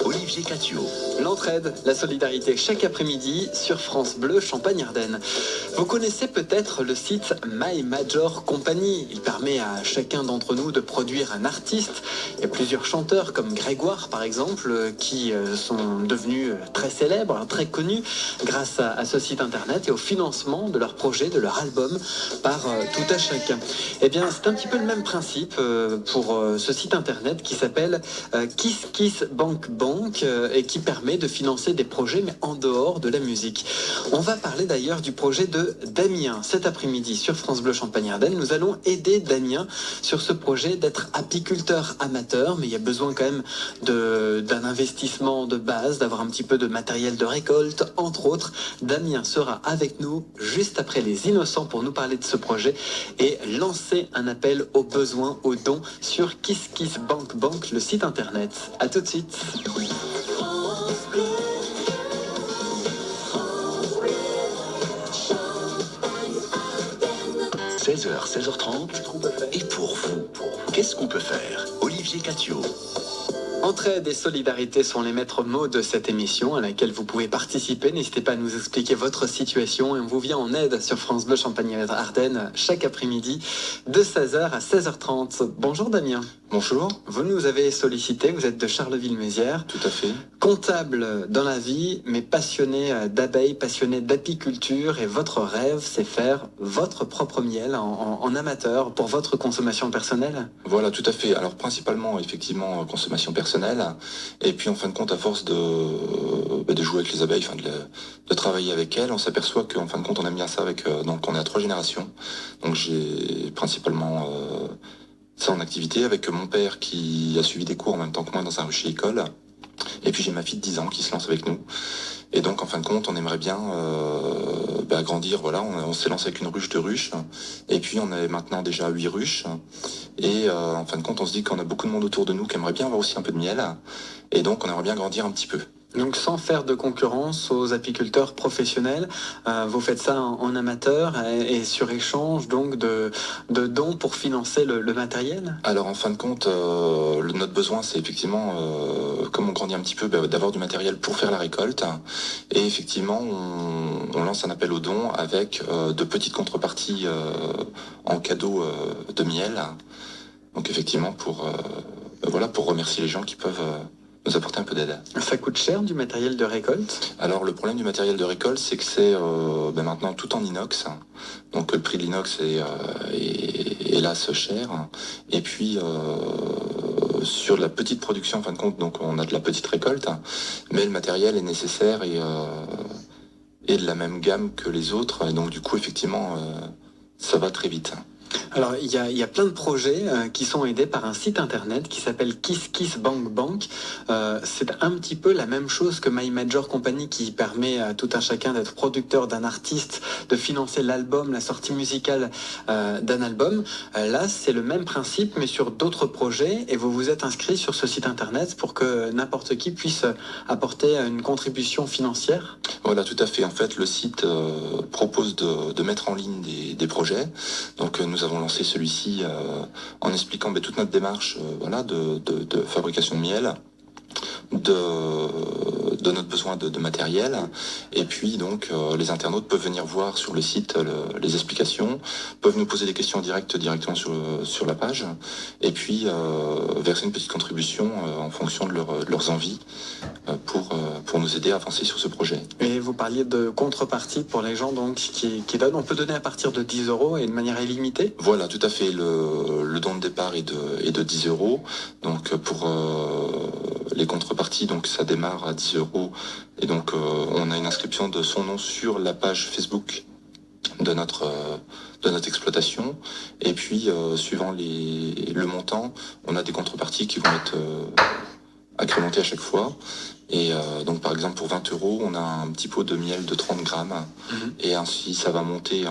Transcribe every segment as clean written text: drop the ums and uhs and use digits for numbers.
Olivier Catio. L'entraide, la solidarité chaque après-midi sur France Bleu Champagne-Ardenne. Vous connaissez peut-être le site My Major Company. Il permet à chacun d'entre nous de produire un artiste. Il y a plusieurs chanteurs comme Grégoire par exemple qui sont devenus très célèbres, très connus grâce à ce site internet et au financement de leur projet, de leur album par tout à chacun. Eh bien c'est un petit peu le même principe pour ce site internet qui s'appelle Kiss Kiss Bank Bank et qui permet de financer des projets mais en dehors de la musique. On va parler d'ailleurs du projet de Damien cet après-midi sur France Bleu Champagne-Ardenne. Nous allons aider Damien sur ce projet d'être apiculteur amateur, mais il y a besoin quand même d'un investissement de base, d'avoir un petit peu de matériel de récolte, entre autres. Damien sera avec nous juste après les Innocents pour nous parler de ce projet et lancer un appel aux besoins, aux dons sur Kiss Kiss Bank Bank, le site internet. A tout de suite. 16h, 16h30. Et pour vous, qu'est-ce qu'on peut faire? Olivier Catio. Entraide et solidarité sont les maîtres mots de cette émission à laquelle vous pouvez participer. N'hésitez pas à nous expliquer votre situation et on vous vient en aide sur France Bleu Champagne-Ardenne chaque après-midi de 16h à 16h30. Bonjour Damien. Bonjour. Vous nous avez sollicité, vous êtes de Charleville-Mézières. Tout à fait. Comptable dans la vie, mais passionné d'abeilles, passionné d'apiculture et votre rêve, c'est faire votre propre miel en amateur pour votre consommation personnelle? Voilà, tout à fait. Alors principalement, effectivement, consommation personnelle. Et puis en fin de compte, à force de jouer avec les abeilles, de travailler avec elles, on s'aperçoit qu'en fin de compte, on aime bien ça avec... donc on est à 3 générations. Donc j'ai principalement... ça en activité avec mon père qui a suivi des cours en même temps que moi dans un rucher école. Et puis j'ai ma fille de 10 ans qui se lance avec nous. Et donc en fin de compte, on aimerait bien agrandir. Voilà, on s'est lancé avec une ruche de ruches. Et puis on est maintenant déjà à 8 ruches. Et en fin de compte, on se dit qu'on a beaucoup de monde autour de nous qui aimerait bien avoir aussi un peu de miel. Et donc on aimerait bien grandir un petit peu. Donc sans faire de concurrence aux apiculteurs professionnels, vous faites ça en amateur et sur échange donc de dons pour financer le matériel? Alors en fin de compte, notre besoin c'est effectivement, comme on grandit un petit peu, d'avoir du matériel pour faire la récolte. Et effectivement, on lance un appel aux dons avec de petites contreparties en cadeau de miel. Donc effectivement pour remercier les gens qui peuvent... nous apporter un peu d'aide. Ça coûte cher du matériel de récolte? Alors le problème du matériel de récolte, c'est que c'est maintenant tout en inox. Donc le prix de l'inox est hélas cher. Et puis sur la petite production, en fin de compte, donc on a de la petite récolte, mais le matériel est nécessaire et de la même gamme que les autres. Et donc du coup, effectivement, ça va très vite. Alors, il y a plein de projets qui sont aidés par un site internet qui s'appelle Kiss Kiss Bank Bank. C'est un petit peu la même chose que My Major Company qui permet à tout un chacun d'être producteur d'un artiste, de financer l'album, la sortie musicale d'un album. Là, c'est le même principe, mais sur d'autres projets. Et vous vous êtes inscrit sur ce site internet pour que n'importe qui puisse apporter une contribution financière? Voilà, tout à fait. En fait, le site propose de mettre en ligne des projets. Donc, nous avons lancé celui-ci en expliquant toute notre démarche de fabrication de miel, de notre besoin de matériel. Et puis donc les internautes peuvent venir voir sur le site les explications, peuvent nous poser des questions directement sur la page, et puis verser une petite contribution en fonction de leurs envies pour nous aider à avancer sur ce projet. Et vous parliez de contrepartie pour les gens donc qui donnent. On peut donner à partir de 10 € et de manière illimitée? Voilà, tout à fait. Le don de départ est de 10 €. Donc pour les contreparties, donc ça démarre à 10 €. Et donc on a une inscription de son nom sur la page Facebook de notre exploitation. Et puis suivant le montant, on a des contreparties qui vont être agrémentées à chaque fois. Et donc par exemple pour 20 €, on a un petit pot de miel de 30 grammes. Et ainsi ça va monter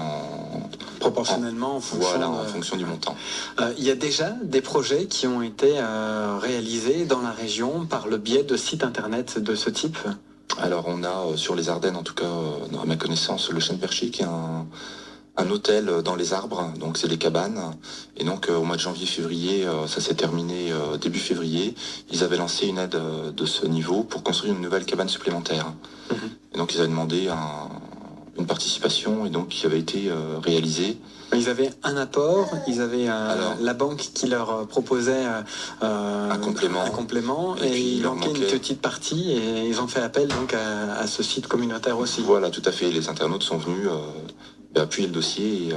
proportionnellement en fonction du montant. Il y a déjà des projets qui ont été réalisés dans la région par le biais de sites internet de ce type? Alors on a sur les Ardennes, en tout cas, à ma connaissance, le Chêne Perché qui est un hôtel dans les arbres, donc c'est des cabanes. Et donc au mois de janvier-février, ça s'est terminé début février. Ils avaient lancé une aide de ce niveau pour construire une nouvelle cabane supplémentaire. Et donc ils avaient demandé une participation et donc qui avait été réalisée. Ils avaient un apport, ils avaient Alors, la banque qui leur proposait un complément, et puis il leur manquait une petite partie et ils ont fait appel donc à ce site communautaire aussi. Voilà, tout à fait. Les internautes sont venus appuyer le dossier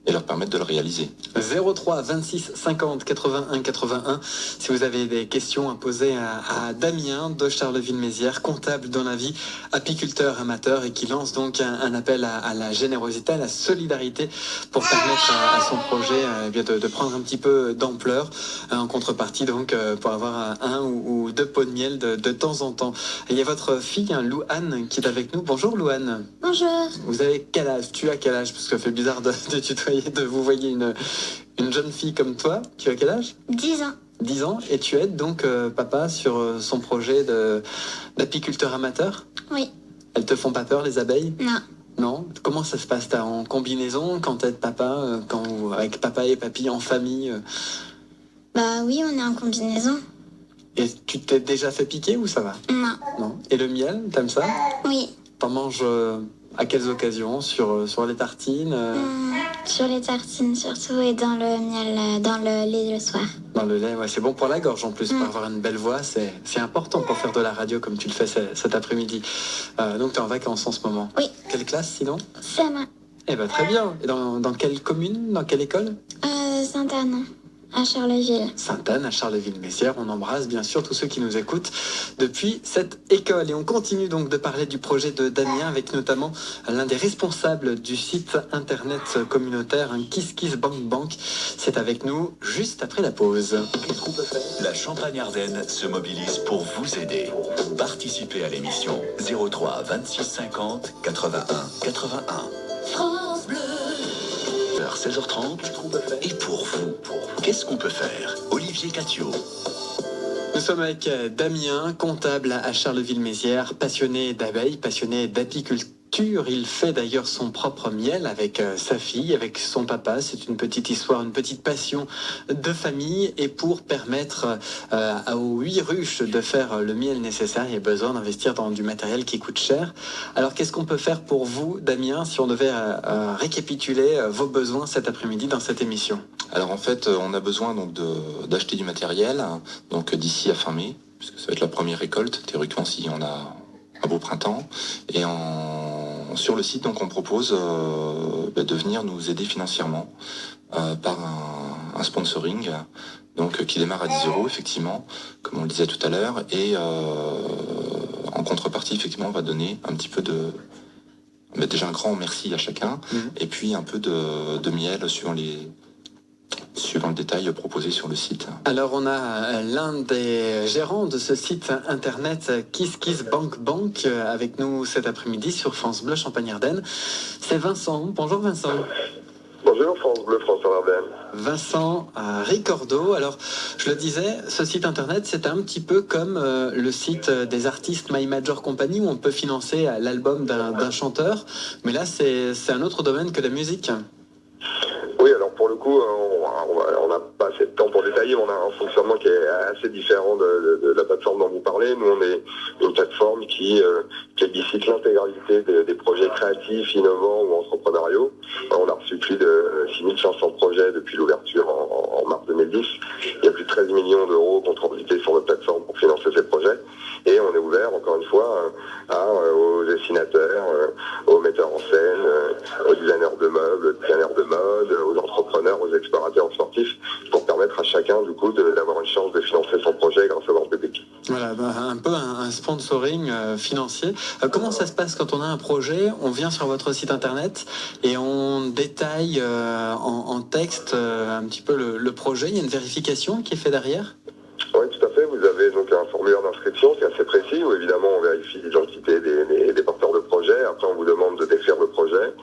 et leur permettre de le réaliser. 03 26 50 81 81 si vous avez des questions à poser à Damien de Charleville-Mézières, comptable dans la vie, apiculteur amateur et qui lance donc un appel à la générosité, à la solidarité pour permettre à son projet de prendre un petit peu d'ampleur en contrepartie donc pour avoir un ou deux pots de miel de temps en temps. Et il y a votre fille, Louane, qui est avec nous. Bonjour Louane. Bonjour. Vous avez quel âge? Tu as quel âge? Parce que ça fait bizarre de tutoyer, de vous voyez une jeune fille comme toi. Tu as quel âge? 10 ans. 10 ans. Et tu aides donc papa sur son projet d'apiculteur amateur? Oui. Elles te font pas peur, les abeilles? Non. Non? Comment ça se passe? T'es en combinaison quand t'aides papa, avec papa et papy en famille? Bah oui, on est en combinaison. Et tu t'es déjà fait piquer ou ça va? Non. Non. Et le miel, t'aimes ça? Oui. T'en manges à quelles occasions? Sur les tartines? Sur les tartines surtout et dans le miel, dans le lait le soir. Dans le lait, ouais, c'est bon pour la gorge en plus, pour avoir une belle voix, c'est important pour faire de la radio comme tu le fais cet après-midi. Donc tu es en vacances en ce moment. Oui. Quelle classe sinon? CM1. Eh ben très bien. Et dans quelle commune? Dans quelle école? Sainte-Anne, à Charleville. Sainte-Anne, à Charleville-Mézières. On embrasse bien sûr tous ceux qui nous écoutent depuis cette école. Et on continue donc de parler du projet de Damien avec notamment l'un des responsables du site internet communautaire, KissKissBankBank. C'est avec nous juste après la pause. Qu'est-ce qu'on peut faire? La Champagne-Ardenne se mobilise pour vous aider. Participez à l'émission 03 26 50 81 81. France Bleu. 16h30. Et pour vous, qu'est-ce qu'on peut faire? Olivier Catio. Nous sommes avec Damien, comptable à Charleville-Mézières, passionné d'abeilles, passionné d'apiculture. Il fait d'ailleurs son propre miel avec sa fille, avec son papa. C'est une petite histoire, une petite passion de famille. Et pour permettre aux 8 ruches de faire le miel nécessaire, il y a besoin d'investir dans du matériel qui coûte cher. Alors qu'est-ce qu'on peut faire pour vous, Damien, si on devait récapituler vos besoins cet après-midi dans cette émission? Alors en fait, on a besoin donc d'acheter du matériel donc d'ici à fin mai, puisque ça va être la première récolte, théoriquement si on a un beau printemps. Et sur le site, donc, on propose de venir nous aider financièrement par un sponsoring donc, qui démarre à 10 €, effectivement, comme on le disait tout à l'heure. Et en contrepartie, effectivement, on va donner un petit peu déjà un grand merci à chacun, et puis un peu de miel suivant le détail proposé sur le site. Alors on a l'un des gérants de ce site internet KissKissBankBank avec nous cet après-midi sur France Bleu Champagne-Ardenne. C'est Vincent. Bonjour Vincent. Bonjour France Bleu, France-Ardenne. Vincent Ricordo. Alors, je le disais, ce site internet, c'est un petit peu comme le site des artistes My Major Company où on peut financer l'album d'un chanteur. Mais là, c'est un autre domaine que la musique. Oui, alors pour le coup, on n'a pas assez de temps pour détailler, on a un fonctionnement qui est assez différent de la plateforme dont vous parlez. Nous, on est une plateforme qui élicite l'intégralité des projets créatifs, innovants ou entrepreneuriaux. On a reçu plus de 6500 projets depuis l'ouverture en mars 2010. Il y a plus de 13 millions d'euros contribués sur notre plateforme pour financer ces projets. Et on est ouvert, encore une fois, aux dessinateurs, aux metteurs en scène, aux designers de meubles, designers de mode, aux entrepreneurs, aux explorateurs sportifs, pour permettre à chacun, du coup, d'avoir une chance de financer son projet grâce au grand public. Voilà, un peu un sponsoring financier. Comment ça se passe quand on a un projet? On vient sur votre site internet et on détaille en texte un petit peu le projet. Il y a une vérification qui est faite derrière? Oui, tout à fait. Vous avez donc un formulaire d'inscription qui est assez précis, où évidemment on vérifie l'identité des porteurs de projet. Après, on vous demande de décrire le projet.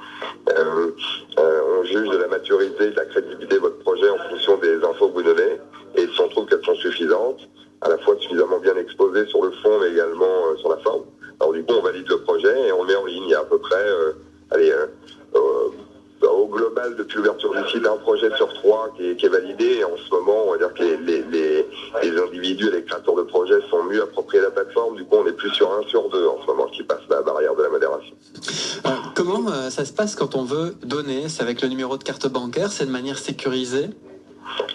On juge de la maturité et de la crédibilité de votre projet en fonction des infos que vous donnez. Et si on trouve qu'elles sont suffisantes, à la fois suffisamment bien exposées sur le fond, mais également sur la forme, alors du coup, on valide le projet et on le met en ligne. Il y a à peu près, plateforme, du coup on est plus sur 1 sur 2 en ce moment qui passe la barrière de la modération. Comment ça se passe quand on veut donner? C'est avec le numéro de carte bancaire? C'est de manière sécurisée?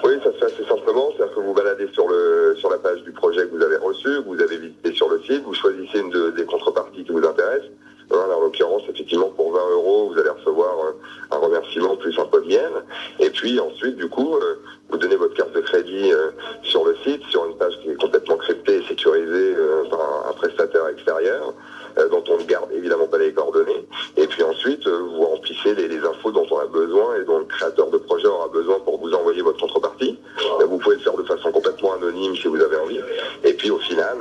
Oui, ça se fait assez simplement, c'est-à-dire que vous baladez sur la page du projet que vous avez reçu, que vous avez visité sur le site, vous choisissez une des contreparties qui vous intéresse. En l'occurrence, effectivement, pour 20 €, vous allez recevoir un remerciement plus un pot de miel. Et puis ensuite, du coup, vous donnez votre carte de crédit sur le site, sur une page qui est complètement cryptée et sécurisée par un prestataire extérieur, dont on ne garde évidemment pas les coordonnées. Et puis ensuite, vous remplissez les infos dont on a besoin et dont le créateur de projet aura besoin pour vous envoyer votre contrepartie. Vous pouvez le faire de façon complètement anonyme si vous avez envie. Et puis au final,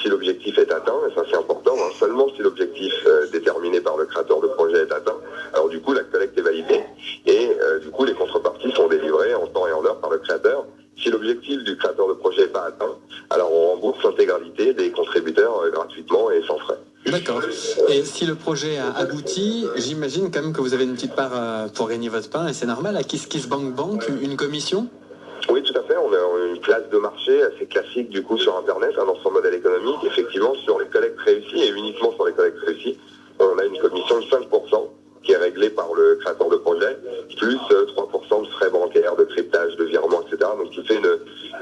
si l'objectif est atteint, et ça c'est important, seulement si l'objectif déterminé par le créateur de projet est atteint, alors du coup la collecte est validée et du coup les contreparties sont délivrées en temps et en heure par le créateur. Si l'objectif du créateur de projet n'est pas atteint, alors on rembourse l'intégralité des contributeurs gratuitement et sans frais. D'accord. Et si le projet a abouti, j'imagine quand même que vous avez une petite part pour gagner votre pain, et c'est normal, à KissKissBankBank, une commission? Oui, tout à fait. On a une place de marché assez classique du coup sur Internet, dans son modèle économique. Effectivement, sur les collectes réussies et uniquement sur les collectes réussies, on a une commission de 5% qui est réglée par le créateur de projet, plus 3% de frais bancaires, de cryptage, de virement, etc. Donc, qui fait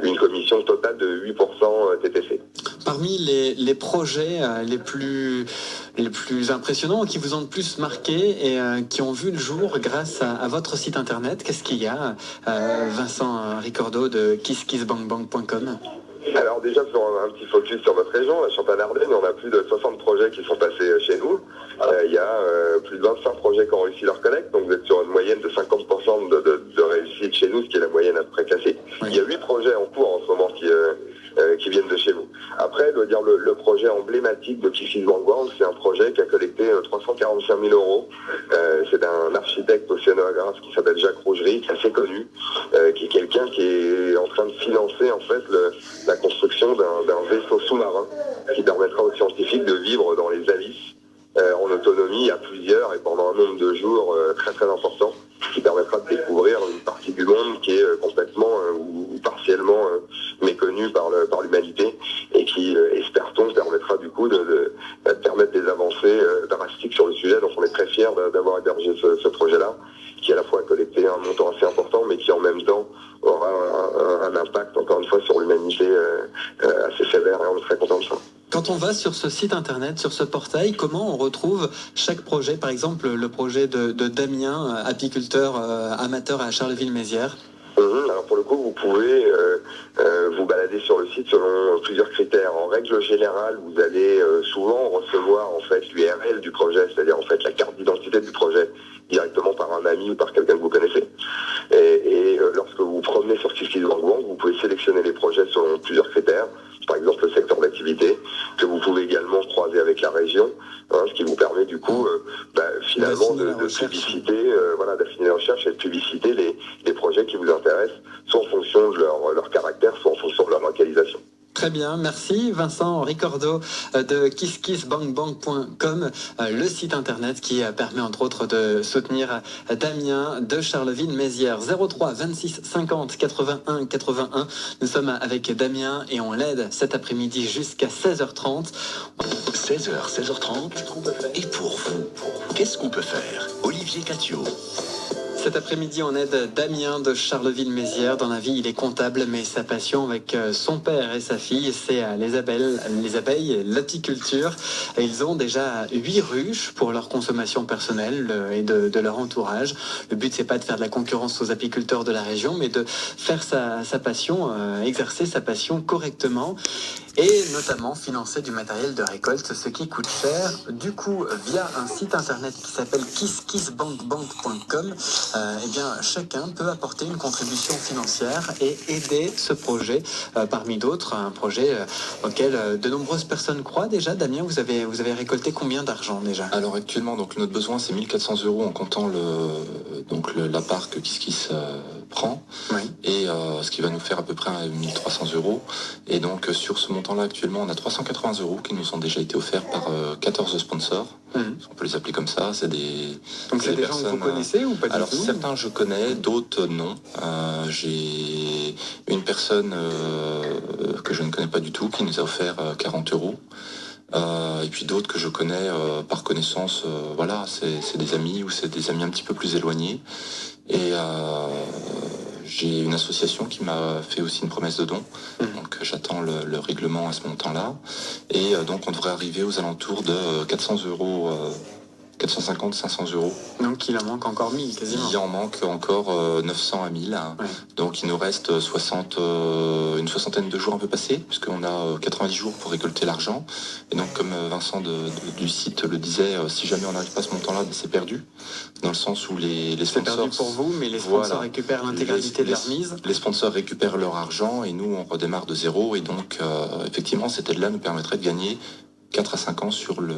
une commission totale de 8% TTC. Parmi les projets les plus impressionnants, qui vous ont le plus marqué et qui ont vu le jour grâce à votre site internet, qu'est-ce qu'il y a, Vincent Ricordo de KissKissBankBank.com? Alors déjà, sur un petit focus sur votre région, la Champagne-Ardenne, on a plus de 60 projets qui sont passés chez nous. Il y a plus de 25 projets qui ont réussi leur collecte, donc vous êtes sur une moyenne de 50% de réussite chez nous, ce qui est la moyenne à peu près classique. Oui. Il y a 8 projets en cours en ce moment qui viennent de chez vous. Après, je dois dire, le projet emblématique de KissKissBankBank, c'est un projet qui a collecté 345 000 €. C'est un architecte océanographe qui s'appelle Jacques Rougerie, qui est assez connu, qui est quelqu'un qui est en train de financer en fait la construction d'un vaisseau sous-marin qui permettra aux scientifiques de vivre dans les abysses en autonomie à plusieurs et pendant un nombre de jours très très important, qui permettra de découvrir une partie du monde qui est complètement ou partiellement méconnue par l'humanité et qui, espère-t-on, permettra du coup de permettre des avancées drastiques sur le sujet. Donc on est très fiers d'avoir hébergé ce projet-là, qui à la fois a collecté un montant assez important, mais qui en même temps aura un impact, encore une fois, sur l'humanité assez sévère, et on est très contents de ça. Quand on va sur ce site internet, sur ce portail, comment on retrouve chaque projet? Par exemple, le projet de Damien, apiculteur amateur à Charleville-Mézières. Alors pour le coup, vous pouvez vous balader sur le site selon plusieurs critères. En règle générale, vous allez souvent recevoir en fait l'URL du projet, c'est-à-dire en fait la carte d'identité du projet directement par un ami ou par quelqu'un que vous connaissez. Et lorsque vous vous promenez sur KissKissBankBank, vous pouvez sélectionner les projets selon plusieurs critères. Par exemple le secteur d'activité, que vous pouvez également croiser avec la région, ce qui vous permet du coup finalement de publiciter, d'affiner la recherche et de publiciter les projets qui vous intéressent, soit en fonction de leur caractère, soit en fonction de leur localisation. Très bien, merci Vincent Ricordo de KissKissBankBank.com, le site internet qui permet entre autres de soutenir Damien de Charleville-Mézières. 03 26 50 81 81. Nous sommes avec Damien et on l'aide cet après-midi jusqu'à 16h30. 16h, 16h30. Et pour vous, qu'est-ce qu'on peut faire? Olivier Catio. Cet après-midi, on aide Damien de Charleville-Mézières. Dans la vie, il est comptable, mais sa passion avec son père et sa fille, c'est les abeilles, l'apiculture. Ils ont déjà 8 ruches pour leur consommation personnelle et de leur entourage. Le but, c'est pas de faire de la concurrence aux apiculteurs de la région, mais de faire sa passion, exercer sa passion correctement. Et notamment financer du matériel de récolte, ce qui coûte cher. Du coup, via un site internet qui s'appelle KissKissBankBank.com, chacun peut apporter une contribution financière et aider ce projet, parmi d'autres, un projet auquel de nombreuses personnes croient déjà. Damien, vous avez récolté combien d'argent déjà? Alors actuellement, donc notre besoin c'est 1 400 € en comptant la part que KissKiss prend, oui. Et ce qui va nous faire à peu près 1 300 €. Et donc sur ce montant montant-là, actuellement, on a 380 € qui nous ont déjà été offerts par 14 sponsors. On peut les appeler comme ça. C'est des. Donc c'est des gens que vous connaissez ou pas du Alors tout? certains je connais, d'autres non. J'ai une personne que je ne connais pas du tout qui nous a offert 40 €. Et puis d'autres que je connais par connaissance, voilà, c'est des amis ou c'est des amis un petit peu plus éloignés. Et j'ai une association qui m'a fait aussi une promesse de don. Donc j'attends le règlement à ce montant-là. Et donc on devrait arriver aux alentours de 400 €. 450-500 €. Donc il en manque encore 1000 quasiment. Il en manque encore 900 à 1000. Ouais. Donc il nous reste une soixantaine de jours un peu passés, puisqu'on a 90 jours pour récolter l'argent. Et donc comme Vincent du site le disait, si jamais on n'arrive pas à ce montant-là, c'est perdu. Dans le sens où les C'est sponsors... perdu pour vous, mais les sponsors Voilà. récupèrent l'intégralité de leur mise. Les sponsors récupèrent leur argent et nous on redémarre de zéro. Et donc effectivement cette aide-là nous permettrait de gagner 4 à 5 ans sur le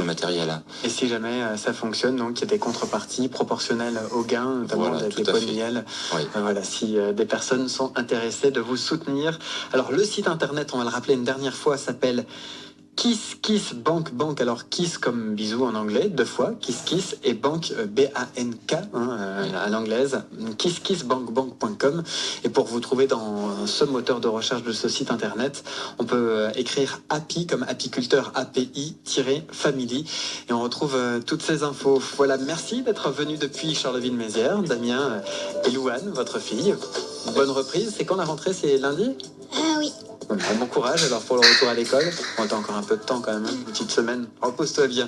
matériel. Et si jamais ça fonctionne, donc il y a des contreparties proportionnelles aux gains, notamment Voilà, des tout à pots de fait. miel. Oui. Voilà, si des personnes sont intéressées de vous soutenir. Alors le site internet, on va le rappeler une dernière fois, s'appelle Kiss Bank. Alors Kiss comme bisou en anglais, 2 fois, Kiss et Bank, B-A-N-K à l'anglaise, kissbankbank.com. Et pour vous trouver dans ce moteur de recherche de ce site internet, on peut écrire Happy comme apiculteur, API-family, et on retrouve toutes ces infos. Voilà, merci d'être venu depuis Charleville-Mézières, Damien et Louane, votre fille. Bonne reprise. C'est quand la rentrée? C'est lundi? Oui. Bon courage alors pour le retour à l'école. On a encore un peu de temps quand même, une petite semaine. Repose-toi bien.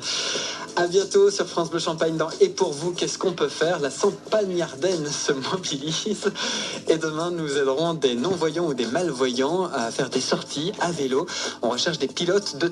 À bientôt sur France Bleu Champagne dans Et pour vous, qu'est-ce qu'on peut faire? La Champagnardaine se mobilise. Et demain, nous aiderons des non-voyants ou des malvoyants à faire des sorties à vélo. On recherche des pilotes de